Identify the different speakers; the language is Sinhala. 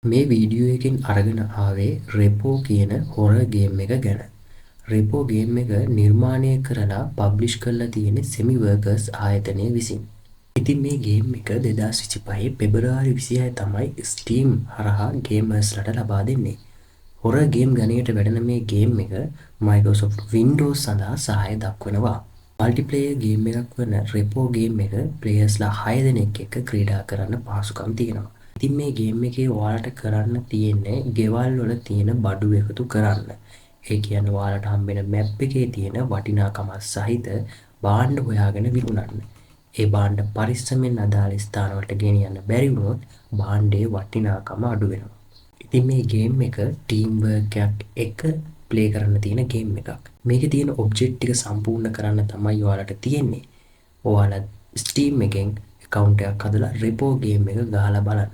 Speaker 1: මේ වීඩියෝ එකෙන් අරගෙන ආවේ රෙපෝ කියන හොරර් ගේම් එක ගැන. රෙපෝ ගේම් එක නිර්මාණය කරලා පබ්ලිෂ් කරලා තියෙන සෙමි වර්කර්ස් ආයතනය විසින්. ඉතින් මේ ගේම් එක 2025 පෙබරවාරි 26 තමයි Steam හරහා ගේමර්ස්ලට ලබා දෙන්නේ. හොරර් ගේම් ගණයට වැඩෙන මේ ගේම් එක Microsoft Windows සඳහා සහාය දක්වනවා. මල්ටිප්ලේයර් ගේම් එකක් වන රෙපෝ ගේම් එක ප්ලේයර්ස්ලා 6 දෙනෙක් එක්ක ක්‍රීඩා කරන්න පහසුකම් තියෙනවා. ඉතින් මේ ගේම් එකේ ඔයාලට කරන්න තියෙන්නේ ගෙවල් වල තියෙන බඩු එකතු කරන්න. ඒ කියන්නේ ඔයාලට හම්බෙන මැප් එකේ තියෙන වටිනාකම සහිත භාණ්ඩ හොයාගෙන විකුණන්න. ඒ භාණ්ඩ පරිස්සමෙන් අදාළ ස්ථානවලට ගෙනියන්න බැරි වුණොත් භාණ්ඩයේ වටිනාකම අඩු වෙනවා. ඉතින් මේ ගේම් එක ටීම් වර්ක් එකක් ප්ලේ කරන්න තියෙන ගේම් එකක්. මේකේ තියෙන ඔබ්ජෙක්ට් ටික සම්පූර්ණ කරන්න තමයි ඔයාලට තියෙන්නේ. ඔයාලා Steam එකෙන් account එකක් හදලා රෙපෝ ගේම් එක ගහලා බලන්න.